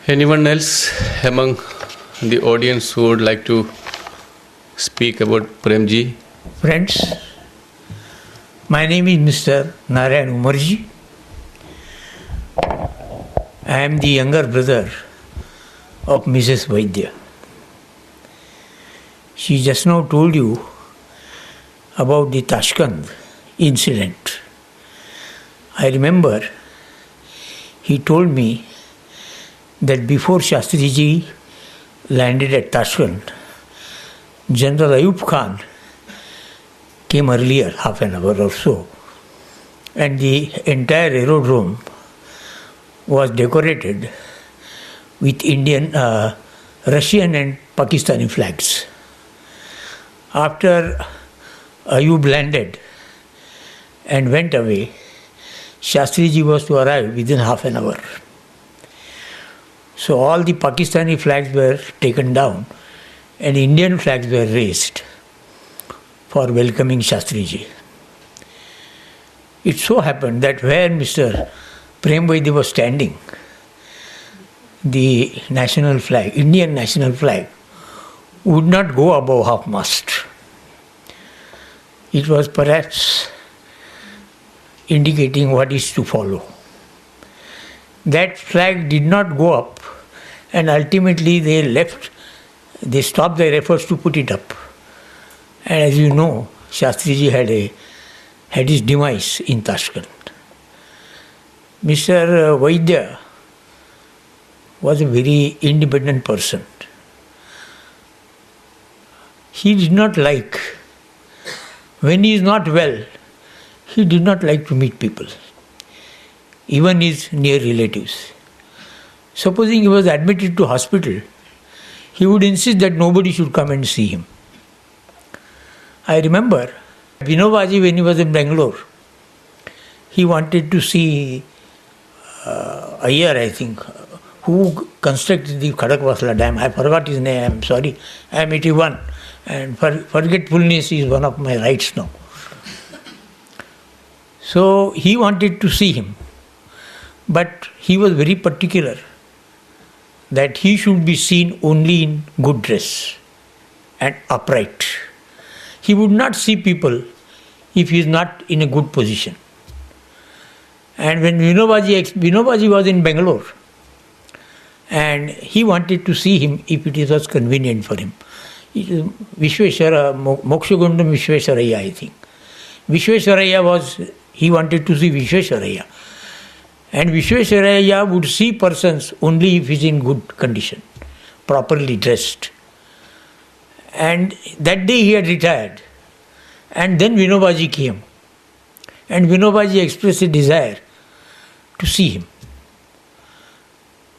Anyone else among the audience who would like to speak about Premji? Friends, my name is Mr. Narayan Umarji. I am the younger brother of Mrs. Vaidya. She just now told you about the Tashkent incident. I remember he told me that before Shastriji landed at Tashkent, General Ayub Khan came earlier, half an hour or so, and the entire aerodrome was decorated with Indian, Russian and Pakistani flags. After Ayub landed and went away, Shastriji was to arrive within half an hour. So all the Pakistani flags were taken down and Indian flags were raised for welcoming Shastriji. It so happened that where Mr. Prem Vaidya was standing, the national flag, Indian national flag, would not go above half-mast. It was perhaps indicating what is to follow. That flag did not go up, and ultimately they stopped their efforts to put it up. And as you know, Shastriji had his demise in Tashkent. Mr. Vaidya was a very independent person. He did not like, when he is not well, he did not like to meet people, even his near relatives. Supposing he was admitted to hospital, he would insist that nobody should come and see him. I remember Vinobaji, when he was in Bangalore, he wanted to see Iyer, I think, who constructed the Khadakvasla Dam. I forgot his name, I'm sorry. I am 81 and forgetfulness is one of my rights now. So he wanted to see him, but he was very particular that he should be seen only in good dress and upright. He would not see people if he is not in a good position. And when Vinobaji was in Bangalore, and he wanted to see him if it was convenient for him. It is Vishweshwara, Mokshagundam Vishweshwaraya, I think. Vishweshwaraya he wanted to see Vishweshwaraya. And Vishweshwaraya would see persons only if he is in good condition, properly dressed. And that day he had retired. And then Vinobaji came. And Vinobaji expressed a desire to see him.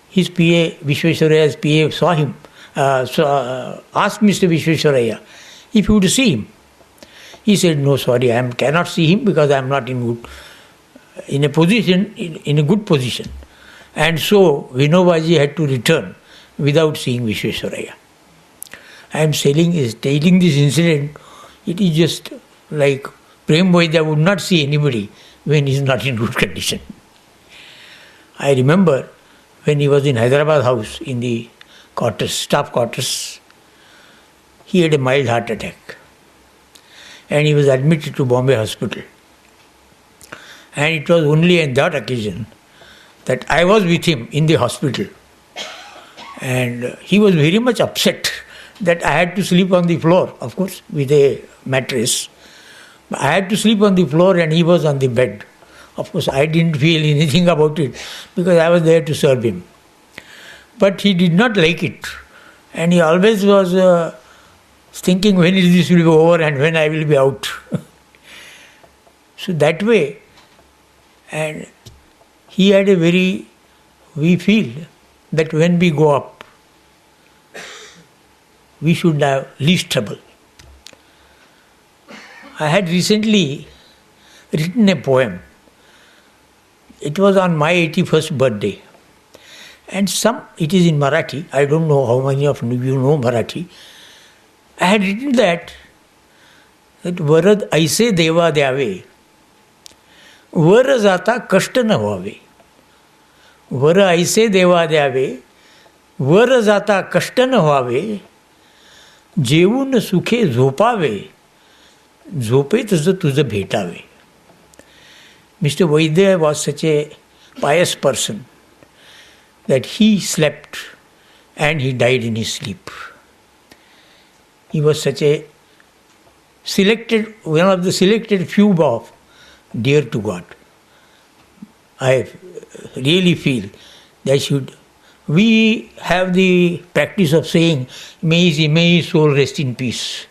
His PA, Vishweshwaraya's PA, saw him, asked Mr. Vishweshwaraya if he would see him. He said, no, sorry, I cannot see him because I am not in a good position. And so Vinobaji had to return without seeing Vishweshwaraya. I am telling this incident, it is just like Prem Vaidya would not see anybody when he is not in good condition. I remember when he was in Hyderabad house in the quarters, staff quarters, he had a mild heart attack. And he was admitted to Bombay hospital. And it was only on that occasion that I was with him in the hospital. And he was very much upset that I had to sleep on the floor, of course, with a mattress. I had to sleep on the floor and he was on the bed. Of course, I didn't feel anything about it because I was there to serve him. But he did not like it. And he always was thinking when this will be over and when I will be out. So that way, and he had we feel that when we go up, we should have least trouble. I had recently written a poem. It was on my 81st birthday. And it is in Marathi. I don't know how many of you know Marathi. I had written that Varad aise deva द्यावे, वर जाता कष्ट न व्हावे. वर ऐसे देवा द्यावे वर जाता कष्ट न व्हावे, जेवून सुखे झोपावे, झोपेतच तुझं भेटावे. Mr. Vaidya was such a pious person that he slept and he died in his sleep. He was such a one of the selected few of dear to God. I really feel that we have the practice of saying, may his soul rest in peace.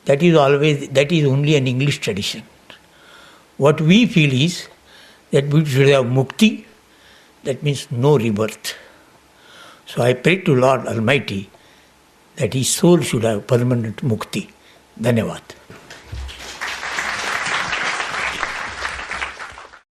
That is only an English tradition. What we feel is that we should have mukti, that means no rebirth. So I pray to Lord Almighty that his soul should have permanent mukti. Dhanyavad.